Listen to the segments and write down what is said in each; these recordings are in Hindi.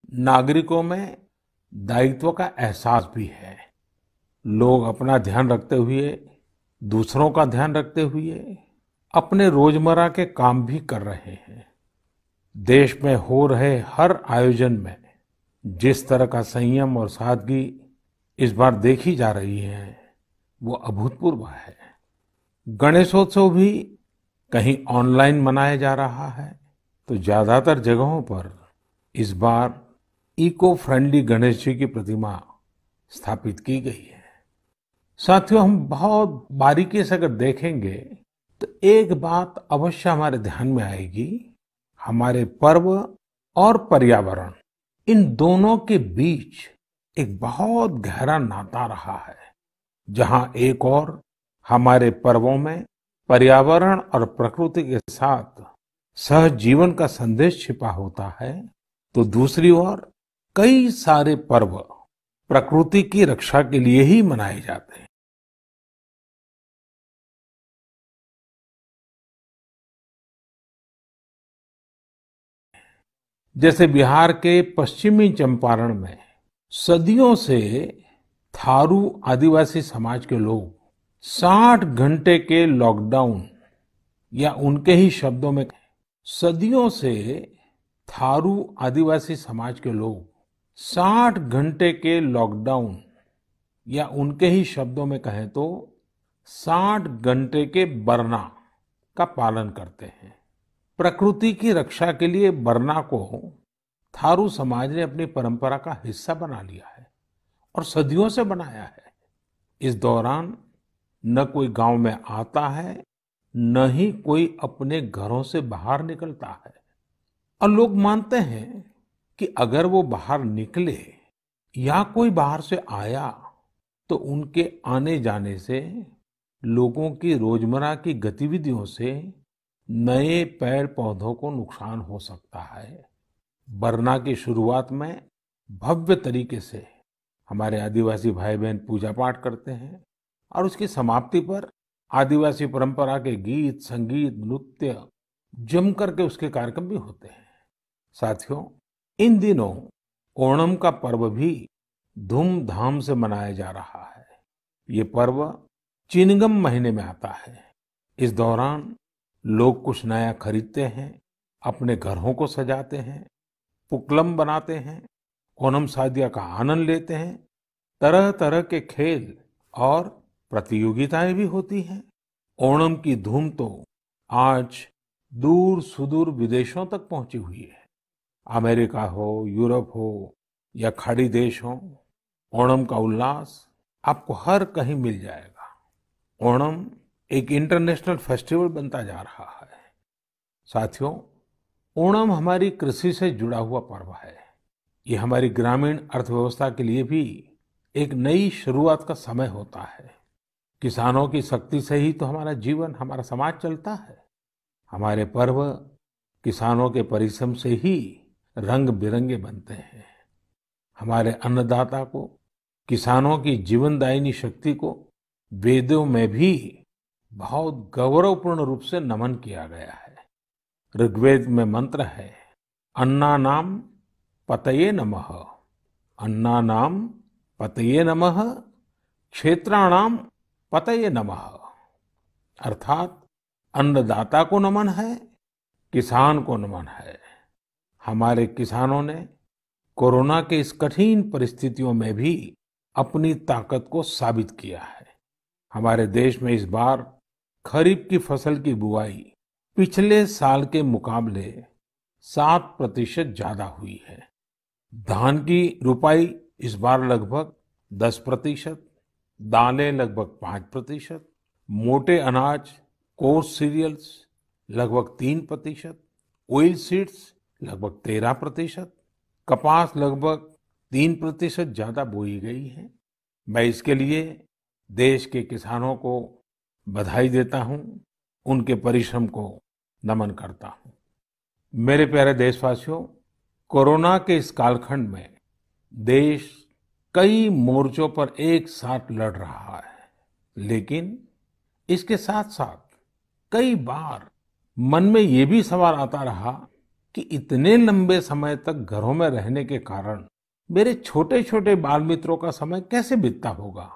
नागरिकों में दायित्व का एहसास भी है। लोग अपना ध्यान रखते हुए, दूसरों का ध्यान रखते हुए अपने रोजमर्रा के काम भी कर रहे हैं। देश में हो रहे हर आयोजन में जिस तरह का संयम और सादगी इस बार देखी जा रही है, वो अभूतपूर्व है। गणेशोत्सव भी कहीं ऑनलाइन मनाया जा रहा है, तो ज्यादातर जगहों पर इस बार इको फ्रेंडली गणेश जी की प्रतिमा स्थापित की गई है। साथियों, हम बहुत बारीकी से अगर देखेंगे तो एक बात अवश्य हमारे ध्यान में आएगी। हमारे पर्व और पर्यावरण, इन दोनों के बीच एक बहुत गहरा नाता रहा है। जहां एक और हमारे पर्वों में पर्यावरण और प्रकृति के साथ सहजीवन का संदेश छिपा होता है, तो दूसरी ओर कई सारे पर्व प्रकृति की रक्षा के लिए ही मनाए जाते हैं। जैसे बिहार के पश्चिमी चंपारण में सदियों से थारू आदिवासी समाज के लोग 60 घंटे के लॉकडाउन, या उनके ही शब्दों में सदियों से थारू आदिवासी समाज के लोग 60 घंटे के लॉकडाउन, या उनके ही शब्दों में कहें तो 60 घंटे के बरना का पालन करते हैं। प्रकृति की रक्षा के लिए बरना को थारू समाज ने अपनी परंपरा का हिस्सा बना लिया है और सदियों से बनाया है। इस दौरान न कोई गांव में आता है, न ही कोई अपने घरों से बाहर निकलता है। और लोग मानते हैं कि अगर वो बाहर निकले या कोई बाहर से आया, तो उनके आने जाने से लोगों की रोजमर्रा की गतिविधियों से नए पेड़ पौधों को नुकसान हो सकता है। बरना की शुरुआत में भव्य तरीके से हमारे आदिवासी भाई बहन पूजा पाठ करते हैं और उसकी समाप्ति पर आदिवासी परंपरा के गीत, संगीत, नृत्य जम करके उसके कार्यक्रम भी होते हैं। साथियों, इन दिनों ओणम का पर्व भी धूमधाम से मनाया जा रहा है। ये पर्व चिनगम महीने में आता है। इस दौरान लोग कुछ नया खरीदते हैं, अपने घरों को सजाते हैं, पुक्लम बनाते हैं, ओणम सादिया का आनंद लेते हैं। तरह तरह के खेल और प्रतियोगिताएं भी होती हैं। ओणम की धूम तो आज दूर सुदूर विदेशों तक पहुंची हुई है। अमेरिका हो, यूरोप हो या खाड़ी देश हो, ओणम का उल्लास आपको हर कहीं मिल जाएगा। ओणम एक इंटरनेशनल फेस्टिवल बनता जा रहा है। साथियों, ओणम हमारी कृषि से जुड़ा हुआ पर्व है। ये हमारी ग्रामीण अर्थव्यवस्था के लिए भी एक नई शुरुआत का समय होता है। किसानों की शक्ति से ही तो हमारा जीवन, हमारा समाज चलता है। हमारे पर्व किसानों के परिश्रम से ही रंग बिरंगे बनते हैं। हमारे अन्नदाता को, किसानों की जीवनदायिनी शक्ति को वेदों में भी बहुत गौरवपूर्ण रूप से नमन किया गया है। ऋग्वेद में मंत्र है, अन्नानाम पतये नमः, अन्नानाम पतये नमः, क्षेत्राणाम पतये नमः। अर्थात अन्नदाता को नमन है, किसान को नमन है। हमारे किसानों ने कोरोना के इस कठिन परिस्थितियों में भी अपनी ताकत को साबित किया है। हमारे देश में इस बार खरीफ की फसल की बुआई पिछले साल के मुकाबले 7% ज्यादा हुई है। धान की रुपाई इस बार लगभग 10%, दालें लगभग 5%, मोटे अनाज, कोर्स सीरियल्स लगभग 3%, ऑयल सीड्स लगभग 13%, कपास लगभग 3% ज्यादा बोई गई है। मैं इसके लिए देश के किसानों को बधाई देता हूं, उनके परिश्रम को नमन करता हूं। मेरे प्यारे देशवासियों, कोरोना के इस कालखंड में देश कई मोर्चों पर एक साथ लड़ रहा है, लेकिन इसके साथ साथ कई बार मन में ये भी सवाल आता रहा कि इतने लंबे समय तक घरों में रहने के कारण मेरे छोटे छोटे बाल मित्रों का समय कैसे बीतता होगा।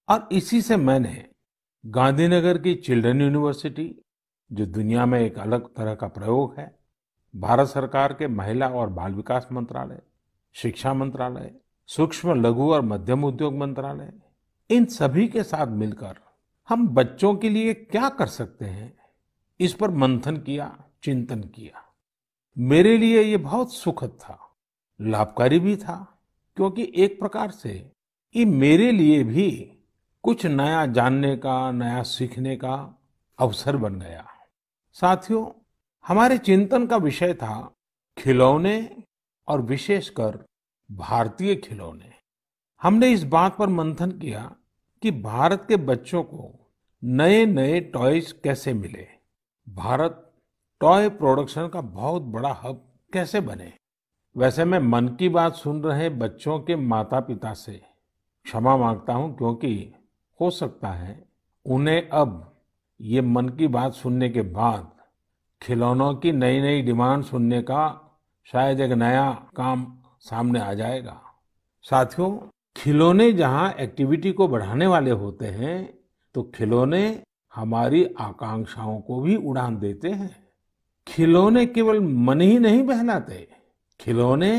और इसी से मैंने गांधीनगर की चिल्ड्रन यूनिवर्सिटी, जो दुनिया में एक अलग तरह का प्रयोग है, भारत सरकार के महिला और बाल विकास मंत्रालय, शिक्षा मंत्रालय, सूक्ष्म लघु और मध्यम उद्योग मंत्रालय, इन सभी के साथ मिलकर हम बच्चों के लिए क्या कर सकते हैं, इस पर मंथन किया, चिंतन किया। मेरे लिए ये बहुत सुखद था, लाभकारी भी था, क्योंकि एक प्रकार से ये मेरे लिए भी कुछ नया जानने का, नया सीखने का अवसर बन गया। साथियों, हमारे चिंतन का विषय था खिलौने और विशेषकर भारतीय खिलौने। हमने इस बात पर मंथन किया कि भारत के बच्चों को नए नए टॉयज कैसे मिले, भारत टॉय प्रोडक्शन का बहुत बड़ा हब कैसे बने। वैसे मैं मन की बात सुन रहे बच्चों के माता पिता से क्षमा मांगता हूं, क्योंकि हो सकता है उन्हें अब ये मन की बात सुनने के बाद खिलौनों की नई नई डिमांड सुनने का शायद एक नया काम सामने आ जाएगा। साथियों, खिलौने जहां एक्टिविटी को बढ़ाने वाले होते हैं, तो खिलौने हमारी आकांक्षाओं को भी उड़ान देते हैं। खिलौने केवल मन ही नहीं बहलाते, खिलौने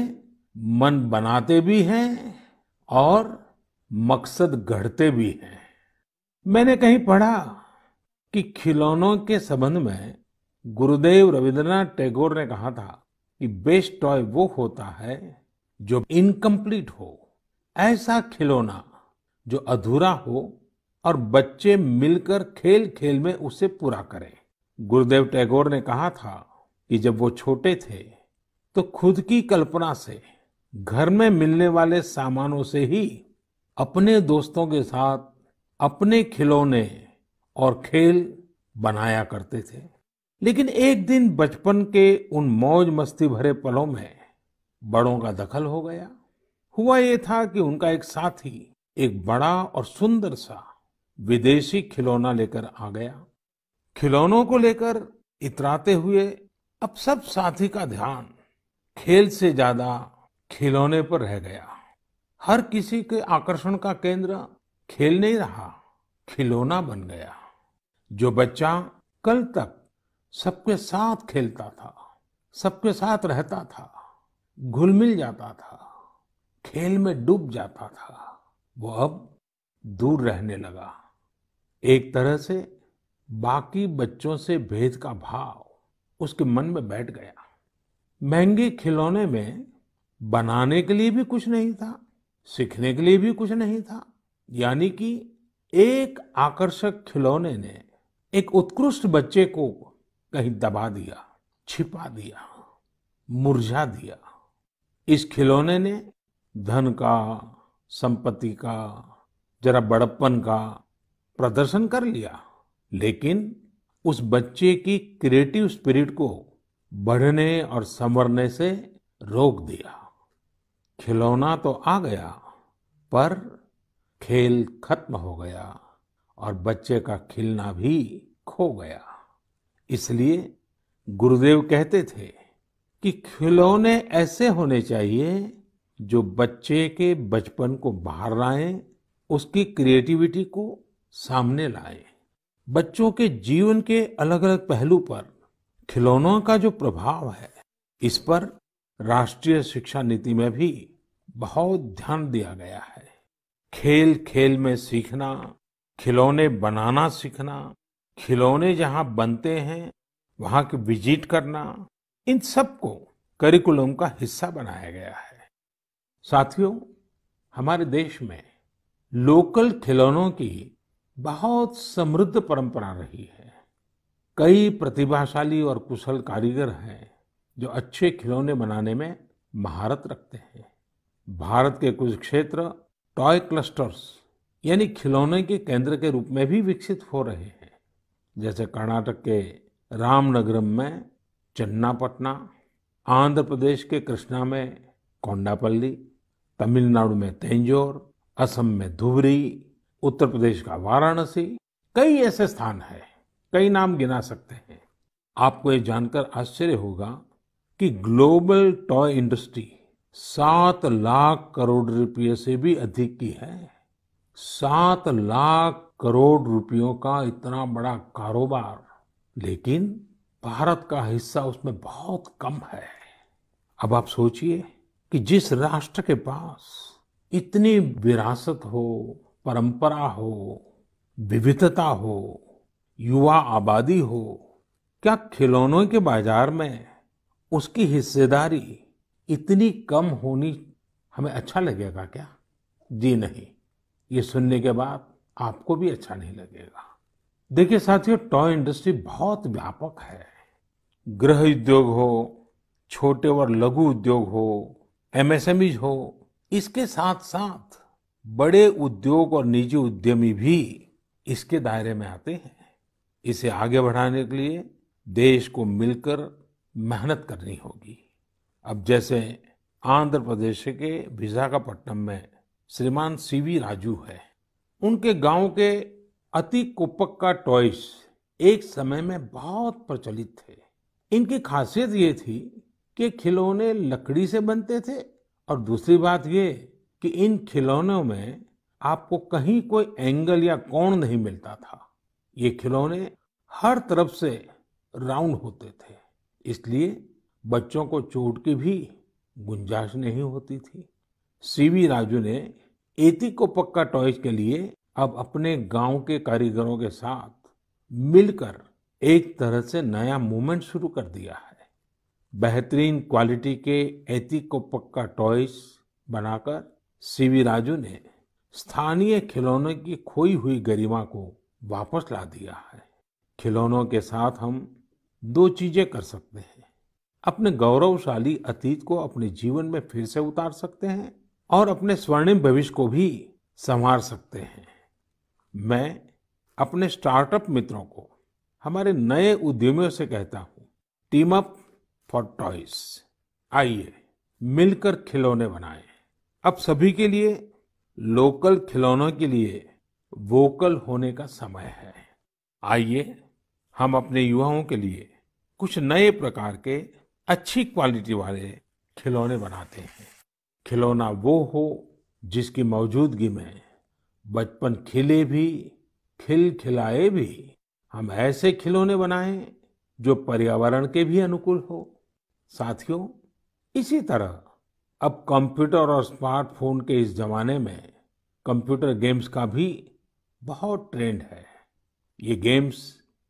मन बनाते भी हैं और मकसद गढ़ते भी हैं। मैंने कहीं पढ़ा कि खिलौनों के संबंध में गुरुदेव रविंद्रनाथ टैगोर ने कहा था कि बेस्ट टॉय वो होता है जो इनकम्प्लीट हो, ऐसा खिलौना जो अधूरा हो और बच्चे मिलकर खेल खेल में उसे पूरा करें। गुरुदेव टैगोर ने कहा था कि जब वो छोटे थे तो खुद की कल्पना से घर में मिलने वाले सामानों से ही अपने दोस्तों के साथ अपने खिलौने और खेल बनाया करते थे। लेकिन एक दिन बचपन के उन मौज मस्ती भरे पलों में बड़ों का दखल हो गया। हुआ ये था कि उनका एक साथी एक बड़ा और सुंदर सा विदेशी खिलौना लेकर आ गया। खिलौनों को लेकर इतराते हुए अब सब साथी का ध्यान खेल से ज्यादा खिलौने पर रह गया। हर किसी के आकर्षण का केंद्र खेल नहीं रहा, खिलौना बन गया। जो बच्चा कल तक सबके साथ खेलता था, सबके साथ रहता था, घुल मिल जाता था, खेल में डूब जाता था, वो अब दूर रहने लगा। एक तरह से बाकी बच्चों से भेद का भाव उसके मन में बैठ गया। महंगे खिलौने में बनाने के लिए भी कुछ नहीं था, सीखने के लिए भी कुछ नहीं था। यानी कि एक आकर्षक खिलौने ने एक उत्कृष्ट बच्चे को कहीं दबा दिया, छिपा दिया, मुरझा दिया। इस खिलौने ने धन का, संपत्ति का, जरा बड़प्पन का प्रदर्शन कर लिया, लेकिन उस बच्चे की क्रिएटिव स्पिरिट को बढ़ने और संवरने से रोक दिया। खिलौना तो आ गया, पर खेल खत्म हो गया और बच्चे का खिलना भी खो गया। इसलिए गुरुदेव कहते थे कि खिलौने ऐसे होने चाहिए जो बच्चे के बचपन को बाहर लाएं, उसकी क्रिएटिविटी को सामने लाएं। बच्चों के जीवन के अलग अलग पहलू पर खिलौनों का जो प्रभाव है, इस पर राष्ट्रीय शिक्षा नीति में भी बहुत ध्यान दिया गया है। खेल खेल में सीखना, खिलौने बनाना सीखना, खिलौने जहां बनते हैं वहां की विजिट करना, इन सबको करिकुलम का हिस्सा बनाया गया है। साथियों, हमारे देश में लोकल खिलौनों की बहुत समृद्ध परंपरा रही है। कई प्रतिभाशाली और कुशल कारीगर हैं जो अच्छे खिलौने बनाने में महारत रखते हैं। भारत के कुछ क्षेत्र टॉय क्लस्टर्स यानी खिलौने के केंद्र के रूप में भी विकसित हो रहे हैं। जैसे कर्नाटक के रामनगरम में चन्नापटना, आंध्र प्रदेश के कृष्णा में कोंडापल्ली, तमिलनाडु में तंजौर, असम में धुबरी, उत्तर प्रदेश का वाराणसी, कई ऐसे स्थान हैं, कई नाम गिना सकते हैं। आपको ये जानकर आश्चर्य होगा कि global toy industry 7 lakh crore रुपए से भी अधिक की है। 7 लाख करोड़ रुपयों का इतना बड़ा कारोबार, लेकिन भारत का हिस्सा उसमें बहुत कम है। अब आप सोचिए कि जिस राष्ट्र के पास इतनी विरासत हो, परंपरा हो, विविधता हो, युवा आबादी हो, क्या खिलौनों के बाजार में उसकी हिस्सेदारी इतनी कम होनी हमें अच्छा लगेगा क्या? जी नहीं, ये सुनने के बाद आपको भी अच्छा नहीं लगेगा। देखिए साथियों, टॉय इंडस्ट्री बहुत व्यापक है। गृह उद्योग हो, छोटे और लघु उद्योग हो, एमएसएमईज हो, इसके साथ साथ बड़े उद्योग और निजी उद्यमी भी इसके दायरे में आते हैं। इसे आगे बढ़ाने के लिए देश को मिलकर मेहनत करनी होगी। अब जैसे आंध्र प्रदेश के विशाखापट्टनम में श्रीमान सीवी राजू है। उनके गांव के अति कोप्पका टॉयज एक समय में बहुत प्रचलित थे। इनकी खासियत ये थी कि खिलौने लकड़ी से बनते थे और दूसरी बात ये कि इन खिलौनों में आपको कहीं कोई एंगल या कोण नहीं मिलता था। ये खिलौने हर तरफ से राउंड होते थे, इसलिए बच्चों को चोट की भी गुंजाइश नहीं होती थी। सीवी राजू ने एतिकोप्पका टॉयज के लिए अब अपने गांव के कारीगरों के साथ मिलकर एक तरह से नया मूवमेंट शुरू कर दिया है। बेहतरीन क्वालिटी के एतिकोप्पका टॉयज बनाकर सीवी राजू ने स्थानीय खिलौनों की खोई हुई गरिमा को वापस ला दिया है। खिलौनों के साथ हम दो चीजें कर सकते हैं। अपने गौरवशाली अतीत को अपने जीवन में फिर से उतार सकते हैं और अपने स्वर्णिम भविष्य को भी संवार सकते हैं। मैं अपने स्टार्टअप मित्रों को, हमारे नए उद्यमियों से कहता हूँ, टीम अप फॉर टॉयज। आइए मिलकर खिलौने बनाएं। अब सभी के लिए लोकल खिलौनों के लिए वोकल होने का समय है। आइए हम अपने युवाओं के लिए कुछ नए प्रकार के अच्छी क्वालिटी वाले खिलौने बनाते हैं। खिलौना वो हो जिसकी मौजूदगी में बचपन खिले भी, खिलखिलाए भी। हम ऐसे खिलौने बनाएं जो पर्यावरण के भी अनुकूल हो। साथियों, इसी तरह अब कंप्यूटर और स्मार्टफोन के इस जमाने में कंप्यूटर गेम्स का भी बहुत ट्रेंड है। ये गेम्स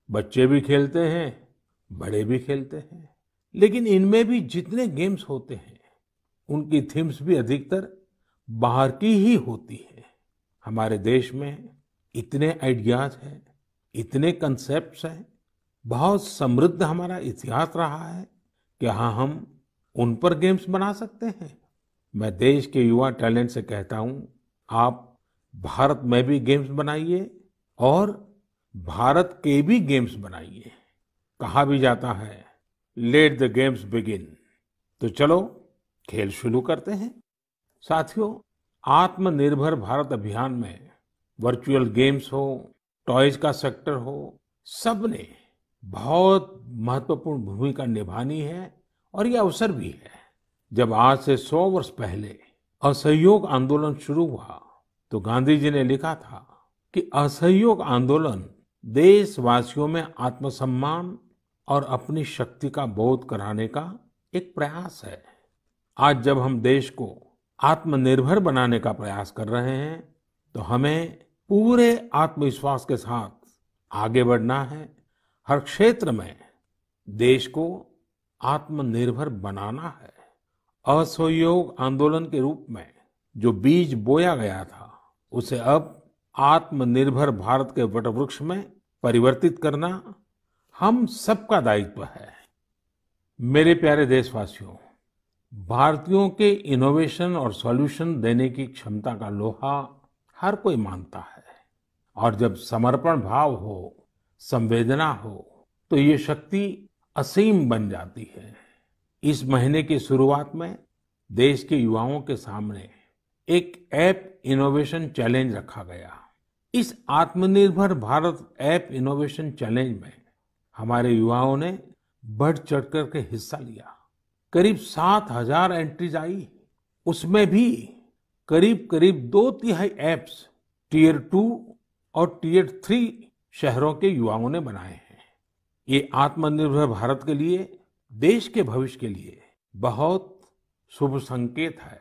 बच्चे भी खेलते हैं, बड़े भी खेलते हैं, लेकिन इनमें भी जितने गेम्स होते हैं उनकी थीम्स भी अधिकतर बाहर की ही होती है। हमारे देश में इतने आइडियाज हैं, इतने कंसेप्ट्स हैं, बहुत समृद्ध हमारा इतिहास रहा है कि हाँ, हम उन पर गेम्स बना सकते हैं। मैं देश के युवा टैलेंट से कहता हूँ, आप भारत में भी गेम्स बनाइए और भारत के भी गेम्स बनाइए। कहा भी जाता है, लेट द गेम्स बिगिन। तो चलो खेल शुरू करते हैं। साथियों, आत्मनिर्भर भारत अभियान में वर्चुअल गेम्स हो, टॉयज का सेक्टर हो, सबने बहुत महत्वपूर्ण भूमिका निभानी है और ये अवसर भी है। जब आज से 100 वर्ष पहले असहयोग आंदोलन शुरू हुआ तो गांधी जी ने लिखा था कि असहयोग आंदोलन देशवासियों में आत्मसम्मान और अपनी शक्ति का बोध कराने का एक प्रयास है। आज जब हम देश को आत्मनिर्भर बनाने का प्रयास कर रहे हैं तो हमें पूरे आत्मविश्वास के साथ आगे बढ़ना है। हर क्षेत्र में देश को आत्मनिर्भर बनाना है। असहयोग आंदोलन के रूप में जो बीज बोया गया था उसे अब आत्मनिर्भर भारत के वटवृक्ष में परिवर्तित करना हम सबका दायित्व है। मेरे प्यारे देशवासियों, भारतीयों के इनोवेशन और सॉल्यूशन देने की क्षमता का लोहा हर कोई मानता है और जब समर्पण भाव हो, संवेदना हो, तो ये शक्ति असीम बन जाती है। इस महीने की शुरुआत में देश के युवाओं के सामने एक ऐप इनोवेशन चैलेंज रखा गया। इस आत्मनिर्भर भारत ऐप इनोवेशन चैलेंज में हमारे युवाओं ने बढ़ चढ़कर के हिस्सा लिया। करीब 7,000 एंट्रीज आई। उसमें भी करीब करीब 2/3 ऐप्स टियर 2 और टियर 3 शहरों के युवाओं ने बनाए हैं। ये आत्मनिर्भर भारत के लिए, देश के भविष्य के लिए बहुत शुभ संकेत है।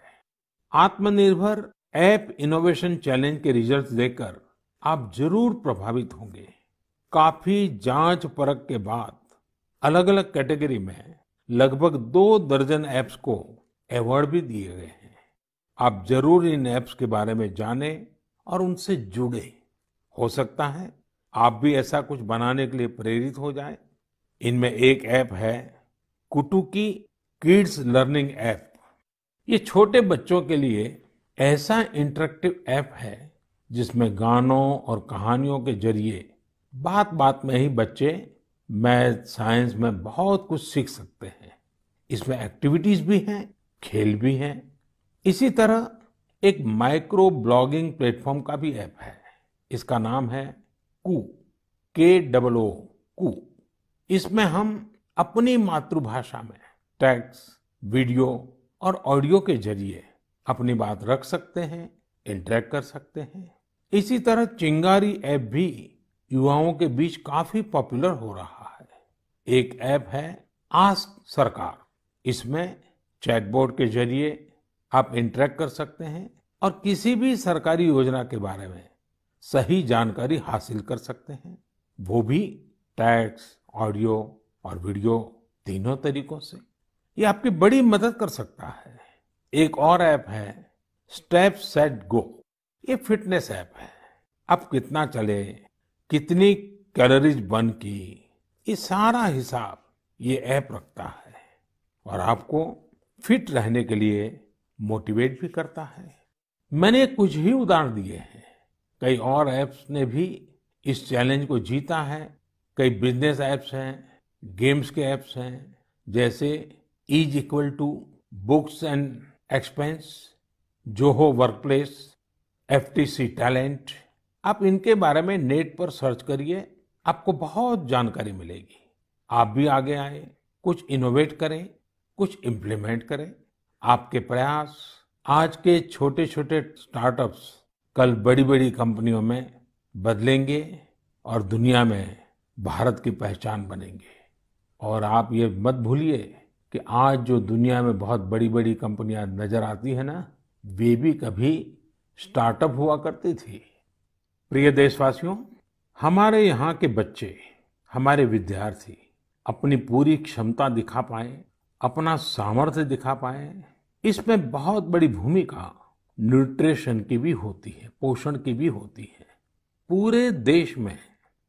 आत्मनिर्भर ऐप इनोवेशन चैलेंज के रिजल्ट्स देखकर आप जरूर प्रभावित होंगे। काफी जांच परख के बाद अलग अलग कैटेगरी में लगभग 2 दर्जन ऐप्स को अवार्ड भी दिए गए हैं। आप जरूर इन ऐप्स के बारे में जानें और उनसे जुड़े। हो सकता है आप भी ऐसा कुछ बनाने के लिए प्रेरित हो जाएं। इनमें एक ऐप है कुटुकी किड्स लर्निंग ऐप। ये छोटे बच्चों के लिए ऐसा इंटरेक्टिव ऐप है जिसमें गानों और कहानियों के जरिए बात बात में ही बच्चे मैथ साइंस में बहुत कुछ सीख सकते हैं। इसमें एक्टिविटीज भी हैं, खेल भी हैं। इसी तरह एक माइक्रो ब्लॉगिंग प्लेटफॉर्म का भी ऐप है। इसका नाम है KOO कू। इसमें हम अपनी मातृभाषा में टेक्स्ट, वीडियो और ऑडियो के जरिए अपनी बात रख सकते हैं, इंटरेक्ट कर सकते हैं। इसी तरह चिंगारी ऐप भी युवाओं के बीच काफी पॉपुलर हो रहा है। एक ऐप है आस्क सरकार। इसमें चैटबॉट के जरिए आप इंटरेक्ट कर सकते हैं और किसी भी सरकारी योजना के बारे में सही जानकारी हासिल कर सकते हैं, वो भी टेक्स्ट, ऑडियो और वीडियो तीनों तरीकों से। ये आपकी बड़ी मदद कर सकता है। एक और ऐप है स्टेप सेट गो। ये फिटनेस ऐप है। आप कितना चले, कितनी कैलोरीज बर्न की, ये सारा हिसाब ये ऐप रखता है और आपको फिट रहने के लिए मोटिवेट भी करता है। मैंने कुछ ही उदाहरण दिए हैं। कई और ऐप्स ने भी इस चैलेंज को जीता है। कई बिजनेस ऐप्स हैं, गेम्स के ऐप्स हैं, जैसे is equal to books and expense, Zoho workplace, FTC talent. आप इनके बारे में नेट पर सर्च करिए, आपको बहुत जानकारी मिलेगी। आप भी आगे आए, कुछ इनोवेट करें, कुछ इम्प्लीमेंट करें। आपके प्रयास आज के छोटे छोटे स्टार्टअप्स कल बड़ी बड़ी कंपनियों में बदलेंगे और दुनिया में भारत की पहचान बनेंगे। और आप ये मत भूलिए कि आज जो दुनिया में बहुत बड़ी बड़ी कंपनियां नजर आती है ना, वे भी कभी स्टार्टअप हुआ करती थी। प्रिय देशवासियों, हमारे यहाँ के बच्चे, हमारे विद्यार्थी अपनी पूरी क्षमता दिखा पाए, अपना सामर्थ्य दिखा पाए, इसमें बहुत बड़ी भूमिका न्यूट्रिशन की भी होती है, पोषण की भी होती है। पूरे देश में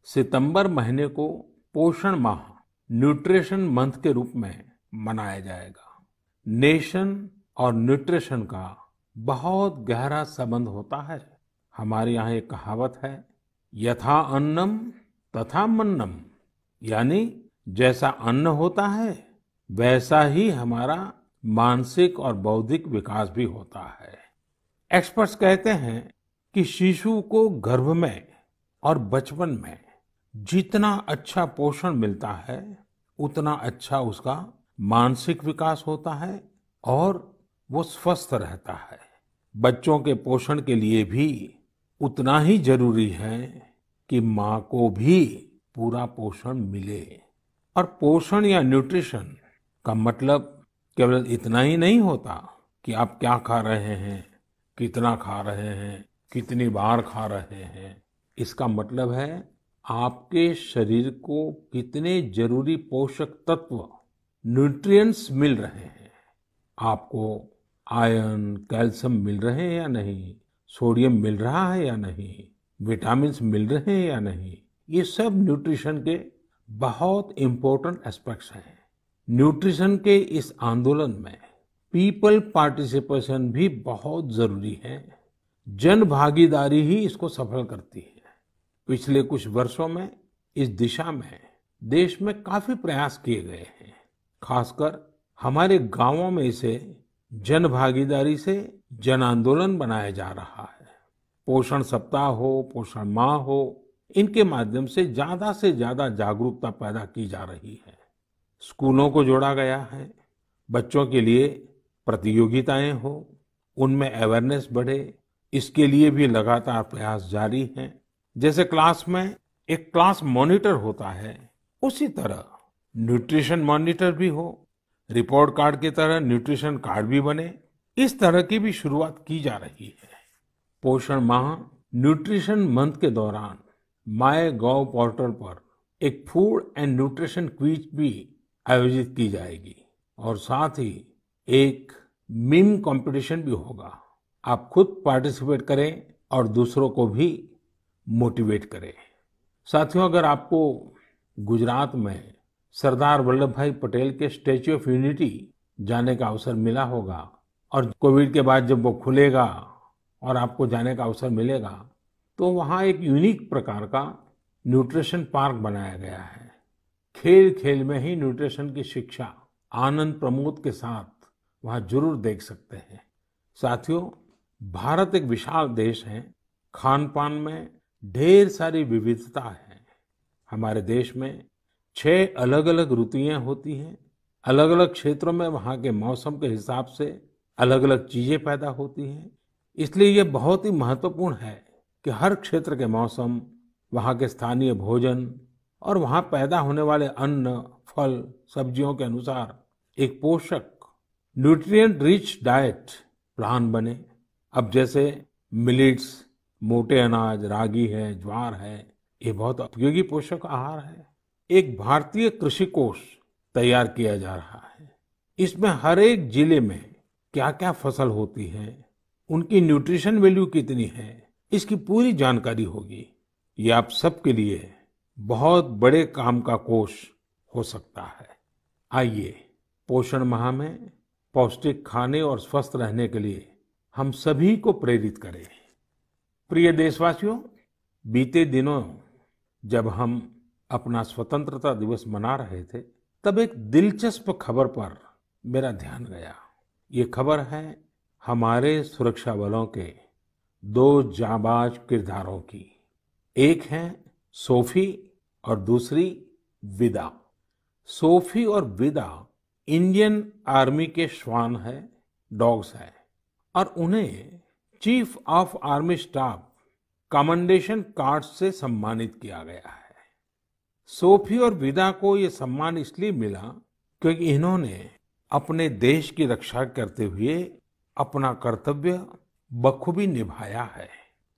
सितंबर महीने को पोषण माह, न्यूट्रिशन मंथ के रूप में मनाया जाएगा। नेशन और न्यूट्रिशन का बहुत गहरा संबंध होता है। हमारे यहाँ एक कहावत है, यथा अन्नम तथा मन्नम, यानी जैसा अन्न होता है वैसा ही हमारा मानसिक और बौद्धिक विकास भी होता है। एक्सपर्ट्स कहते हैं कि शिशु को गर्भ में और बचपन में जितना अच्छा पोषण मिलता है उतना अच्छा उसका मानसिक विकास होता है और वो स्वस्थ रहता है। बच्चों के पोषण के लिए भी उतना ही जरूरी है कि माँ को भी पूरा पोषण मिले। और पोषण या न्यूट्रिशन का मतलब केवल इतना ही नहीं होता कि आप क्या खा रहे हैं, कितना खा रहे हैं, कितनी बार खा रहे हैं। इसका मतलब है आपके शरीर को कितने जरूरी पोषक तत्व, न्यूट्रिएंट्स मिल रहे हैं। आपको आयरन, कैल्शियम मिल रहे हैं या नहीं, सोडियम मिल रहा है या नहीं, विटामिन्स मिल रहे हैं या नहीं, ये सब न्यूट्रिशन के बहुत इंपॉर्टेंट एस्पेक्ट्स हैं। न्यूट्रिशन के इस आंदोलन में पीपल पार्टिसिपेशन भी बहुत जरूरी है। जन भागीदारी ही इसको सफल करती है। पिछले कुछ वर्षों में इस दिशा में देश में काफी प्रयास किए गए हैं। खासकर हमारे गांवों में इसे जन भागीदारी से जन आंदोलन बनाया जा रहा है। पोषण सप्ताह हो, पोषण माह हो, इनके माध्यम से ज्यादा जागरूकता पैदा की जा रही है। स्कूलों को जोड़ा गया है, बच्चों के लिए प्रतियोगिताएं हो, उनमें अवेयरनेस बढ़े, इसके लिए भी लगातार प्रयास जारी हैं। जैसे क्लास में एक क्लास मॉनिटर होता है, उसी तरह न्यूट्रिशन मॉनिटर भी हो, रिपोर्ट कार्ड की तरह न्यूट्रिशन कार्ड भी बने, इस तरह की भी शुरुआत की जा रही है। पोषण माह न्यूट्रिशन मंथ के दौरान माय गॉव पोर्टल पर एक फूड एंड न्यूट्रिशन क्विज भी आयोजित की जाएगी और साथ ही एक मीम कंपटीशन भी होगा। आप खुद पार्टिसिपेट करें और दूसरों को भी मोटिवेट करें। साथियों, अगर आपको गुजरात में सरदार वल्लभ भाई पटेल के स्टैच्यू ऑफ यूनिटी जाने का अवसर मिला होगा और कोविड के बाद जब वो खुलेगा और आपको जाने का अवसर मिलेगा, तो वहाँ एक यूनिक प्रकार का न्यूट्रिशन पार्क बनाया गया है। खेल खेल में ही न्यूट्रिशन की शिक्षा आनंद प्रमोद के साथ वहाँ जरूर देख सकते हैं। साथियों, भारत एक विशाल देश है। खान पान में ढेर सारी विविधता है। हमारे देश में 6 अलग अलग ऋतुएं होती हैं। अलग अलग क्षेत्रों में वहाँ के मौसम के हिसाब से अलग अलग चीजें पैदा होती हैं। इसलिए ये बहुत ही महत्वपूर्ण है कि हर क्षेत्र के मौसम, वहाँ के स्थानीय भोजन और वहाँ पैदा होने वाले अन्न, फल, सब्जियों के अनुसार एक पोषक न्यूट्रिएंट रिच डाइट प्लान बने। अब जैसे मिलेट्स, मोटे अनाज, रागी है, ज्वार है, ये बहुत उपयोगी पोषक आहार है। एक भारतीय कृषि कोष तैयार किया जा रहा है। इसमें हर एक जिले में क्या क्या फसल होती है, उनकी न्यूट्रिशन वैल्यू कितनी है, इसकी पूरी जानकारी होगी। ये आप सबके लिए बहुत बड़े काम का कोष हो सकता है। आइए, पोषण माह में पौष्टिक खाने और स्वस्थ रहने के लिए हम सभी को प्रेरित करें। प्रिय देशवासियों, बीते दिनों जब हम अपना स्वतंत्रता दिवस मना रहे थे, तब एक दिलचस्प खबर पर मेरा ध्यान गया। ये खबर है हमारे सुरक्षा बलों के 2 जांबाज किरदारों की। एक है सोफी और दूसरी विदा। सोफी और विदा इंडियन आर्मी के श्वान है, डॉग्स है, और उन्हें chief of army staff commendation card से सम्मानित किया गया है। सोफी और विदा को ये सम्मान इसलिए मिला क्योंकि इन्होंने अपने देश की रक्षा करते हुए अपना कर्तव्य बखूबी निभाया है।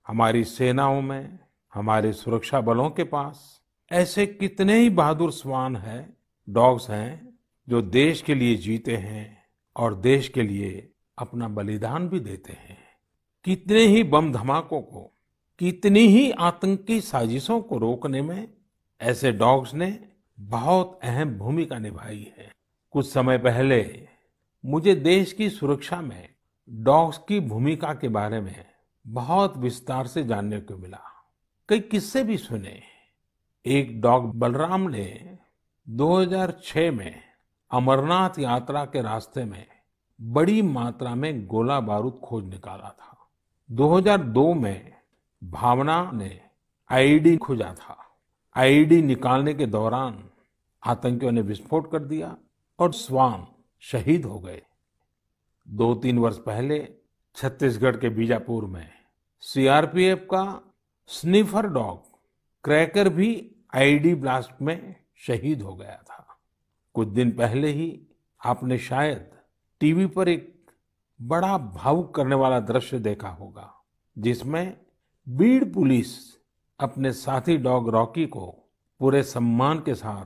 हमारी सेनाओं में, हमारे सुरक्षा बलों के पास ऐसे कितने ही बहादुर श्वान हैं, डॉग्स हैं, जो देश के लिए जीते हैं और देश के लिए अपना बलिदान भी देते हैं। कितने ही बम धमाकों को, कितनी ही आतंकी साजिशों को रोकने में ऐसे डॉग्स ने बहुत अहम भूमिका निभाई है। कुछ समय पहले मुझे देश की सुरक्षा में डॉग्स की भूमिका के बारे में बहुत विस्तार से जानने को मिला। कई किस्से भी सुने। एक डॉग बलराम ने 2006 में अमरनाथ यात्रा के रास्ते में बड़ी मात्रा में गोला बारूद खोज निकाला था। 2002 में भावना ने आईईडी खोजा था। आईईडी निकालने के दौरान आतंकियों ने विस्फोट कर दिया और श्वान शहीद हो गए। 2-3 वर्ष पहले छत्तीसगढ़ के बीजापुर में सीआरपीएफ का स्निफर डॉग क्रैकर भी आईईडी ब्लास्ट में शहीद हो गया था। कुछ दिन पहले ही आपने शायद टीवी पर एक बड़ा भावुक करने वाला दृश्य देखा होगा, जिसमें बीड़ पुलिस अपने साथी डॉग रॉकी को पूरे सम्मान के साथ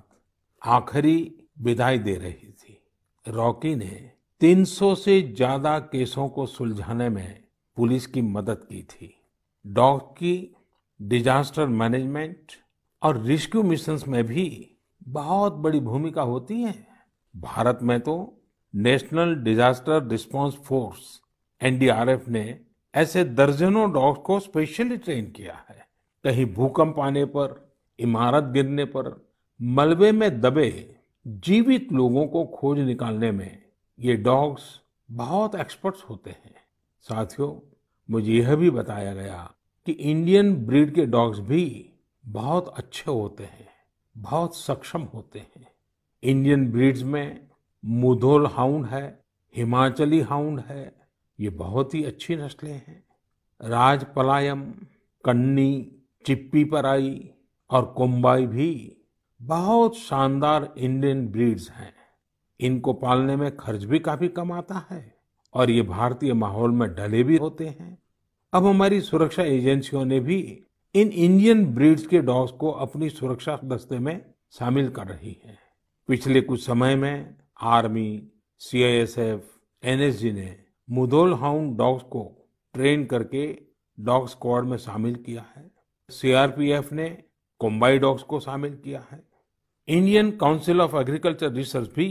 आखिरी विदाई दे रही थी। रॉकी ने 300 से ज्यादा केसों को सुलझाने में पुलिस की मदद की थी। डॉग की डिजास्टर मैनेजमेंट और रेस्क्यू मिशंस में भी बहुत बड़ी भूमिका होती है। भारत में तो national disaster response force NDRF ने ऐसे दर्जनों डॉग्स को स्पेशली ट्रेन किया है। कहीं भूकंप आने पर, इमारत गिरने पर, मलबे में दबे जीवित लोगों को खोज निकालने में ये डॉग्स बहुत एक्सपर्ट्स होते हैं। साथियों, मुझे यह भी बताया गया कि इंडियन ब्रीड के डॉग्स भी बहुत अच्छे होते हैं, बहुत सक्षम होते हैं। इंडियन ब्रीड्स में मुधोल हाउंड है, हिमाचली हाउंड है, ये बहुत ही अच्छी नस्लें हैं। राजपलायम, कन्नी, चिप्पीपराई और कोम्बाई भी बहुत शानदार इंडियन ब्रीड्स हैं। इनको पालने में खर्च भी काफी कम आता है और ये भारतीय माहौल में ढले भी होते हैं। अब हमारी सुरक्षा एजेंसियों ने भी इन इंडियन ब्रीड्स के डॉग्स को अपनी सुरक्षा दस्ते में शामिल कर रही है। पिछले कुछ समय में आर्मी, सीआईएसएफ, एनएसजी ने मुधोल हाउंड डॉग्स को ट्रेन करके डॉग स्क्वाड में शामिल किया है। सीआरपीएफ ने कोम्बाई डॉग्स को शामिल किया है। Indian council of agriculture research भी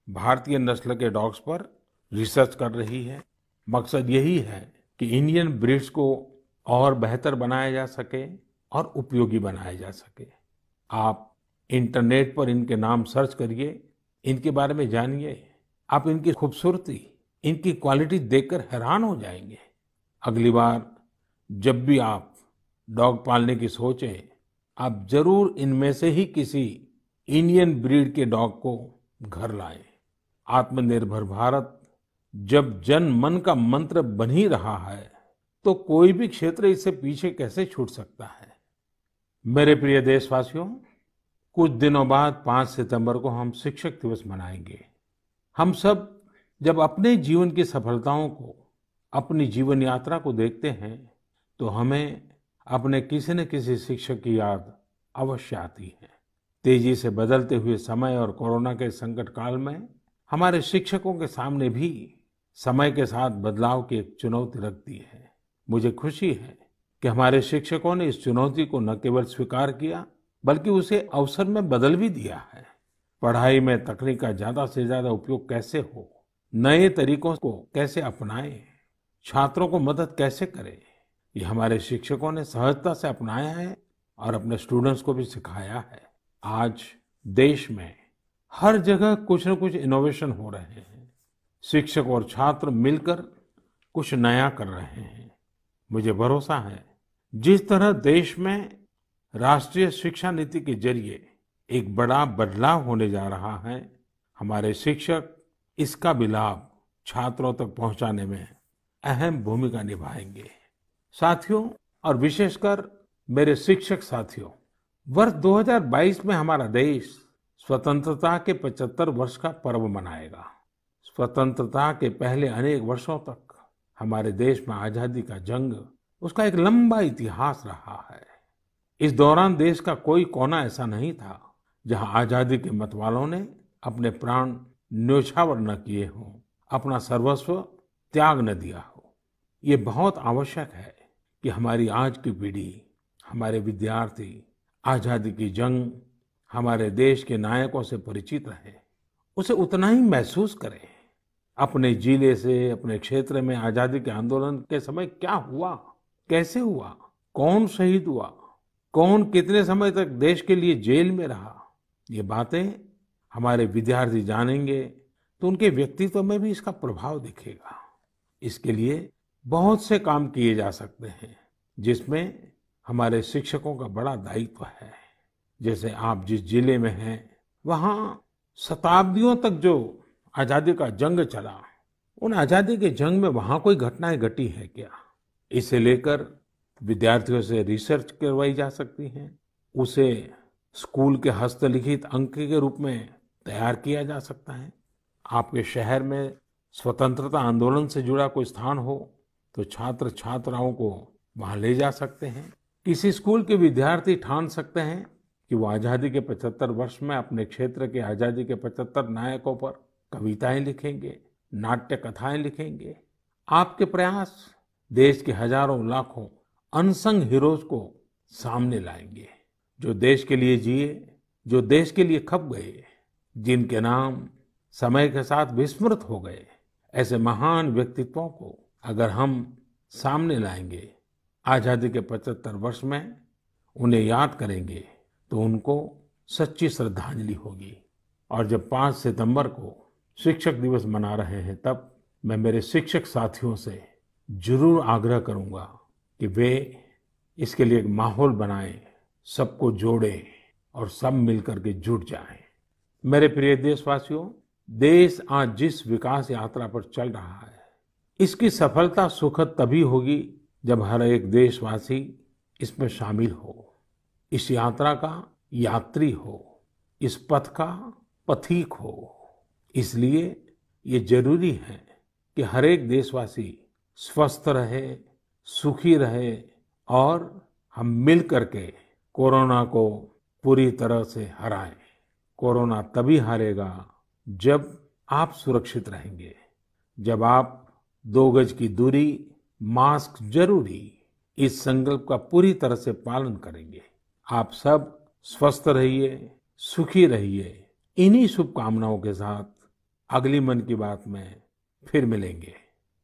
भारतीय नस्ल के डॉग्स पर रिसर्च कर रही है। मकसद यही है कि इंडियन ब्रीड्स को और बेहतर बनाया जा सके और उपयोगी बनाया जा सके। आप इंटरनेट पर इनके नाम सर्च करिए, इनके बारे में जानिए। आप इनकी खूबसूरती, इनकी क्वालिटी देखकर हैरान हो जाएंगे। अगली बार जब भी आप डॉग पालने की सोचें, आप जरूर इनमें से ही किसी इंडियन ब्रीड के डॉग को घर लाएं। आत्मनिर्भर भारत जब जन मन का मंत्र बन ही रहा है, तो कोई भी क्षेत्र इससे पीछे कैसे छूट सकता है। मेरे प्रिय देशवासियों, कुछ दिनों बाद 5 सितंबर को हम शिक्षक दिवस मनाएंगे। हम सब जब अपने जीवन की सफलताओं को, अपनी जीवन यात्रा को देखते हैं, तो हमें अपने किसी न किसी शिक्षक की याद अवश्य आती है। तेजी से बदलते हुए समय और कोरोना के संकट काल में हमारे शिक्षकों के सामने भी समय के साथ बदलाव की एक चुनौती रख दी है। मुझे खुशी है कि हमारे शिक्षकों ने इस चुनौती को न केवल स्वीकार किया, बल्कि उसे अवसर में बदल भी दिया है। पढ़ाई में तकनीक का ज्यादा से ज्यादा उपयोग कैसे हो, नए तरीकों को कैसे अपनाएं, छात्रों को मदद कैसे करें, ये हमारे शिक्षकों ने सहजता से अपनाया है और अपने स्टूडेंट्स को भी सिखाया है। आज देश में हर जगह कुछ न कुछ इनोवेशन हो रहे हैं। शिक्षक और छात्र मिलकर कुछ नया कर रहे हैं। मुझे भरोसा है, जिस तरह देश में राष्ट्रीय शिक्षा नीति के जरिए एक बड़ा बदलाव होने जा रहा है, हमारे शिक्षक इसका भी लाभ छात्रों तक पहुंचाने में अहम भूमिका निभाएंगे। साथियों, और विशेषकर मेरे शिक्षक साथियों, वर्ष 2022 में हमारा देश स्वतंत्रता के 75 वर्ष का पर्व मनाएगा। स्वतंत्रता के पहले अनेक वर्षों तक हमारे देश में आजादी का जंग, उसका एक लंबा इतिहास रहा है। इस दौरान देश का कोई कोना ऐसा नहीं था जहां आजादी के मतवालों ने अपने प्राण न्योछावर न किए हों, अपना सर्वस्व त्याग न दिया हो। ये बहुत आवश्यक है कि हमारी आज की पीढ़ी, हमारे विद्यार्थी आजादी की जंग, हमारे देश के नायकों से परिचित रहे, उसे उतना ही महसूस करें। अपने जिले से, अपने क्षेत्र में आजादी के आंदोलन के समय क्या हुआ, कैसे हुआ, कौन शहीद हुआ, कौन कितने समय तक देश के लिए जेल में रहा, ये बातें हमारे विद्यार्थी जानेंगे तो उनके व्यक्तित्व में भी इसका प्रभाव दिखेगा। इसके लिए बहुत से काम किए जा सकते हैं, जिसमें हमारे शिक्षकों का बड़ा दायित्व है। जैसे आप जिस जिले में हैं, वहाँ शताब्दियों तक जो आजादी का जंग चला, उन आजादी के जंग में वहाँ कोई घटनाएं घटी है क्या, इसे लेकर विद्यार्थियों से रिसर्च करवाई जा सकती है। उसे स्कूल के हस्तलिखित अंक के रूप में तैयार किया जा सकता है। आपके शहर में स्वतंत्रता आंदोलन से जुड़ा कोई स्थान हो तो छात्र छात्राओं को वहां ले जा सकते हैं। किसी स्कूल के विद्यार्थी ठान सकते हैं कि वो आजादी के 75 वर्ष में अपने क्षेत्र के आजादी के 75 नायकों पर कविताएं लिखेंगे, नाट्य कथाएं लिखेंगे। आपके प्रयास देश के हजारों लाखों अनसंग हीरोज को सामने लाएंगे, जो देश के लिए जिए, जो देश के लिए खप गए, जिनके नाम समय के साथ विस्मृत हो गए। ऐसे महान व्यक्तित्वों को अगर हम सामने लाएंगे, आजादी के 75 वर्ष में उन्हें याद करेंगे, तो उनको सच्ची श्रद्धांजलि होगी। और जब 5 सितंबर को शिक्षक दिवस मना रहे हैं, तब मैं मेरे शिक्षक साथियों से जरूर आग्रह करूंगा कि वे इसके लिए एक माहौल बनाएं, सबको जोड़ें और सब मिलकर के जुट जाएं। मेरे प्रिय देशवासियों, देश आज जिस विकास यात्रा पर चल रहा है, इसकी सफलता सुखद तभी होगी जब हर एक देशवासी इसमें शामिल हो, इस यात्रा का यात्री हो, इस पथ का पथिक हो। इसलिए ये जरूरी है कि हर एक देशवासी स्वस्थ रहे, सुखी रहे और हम मिल करके कोरोना को पूरी तरह से हराएं। कोरोना तभी हारेगा जब आप सुरक्षित रहेंगे, जब आप 2 गज की दूरी, मास्क जरूरी, इस संकल्प का पूरी तरह से पालन करेंगे। आप सब स्वस्थ रहिए, सुखी रहिए। इन्हीं शुभकामनाओं के साथ अगली मन की बात में फिर मिलेंगे।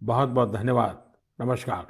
बहुत बहुत धन्यवाद। नमस्कार।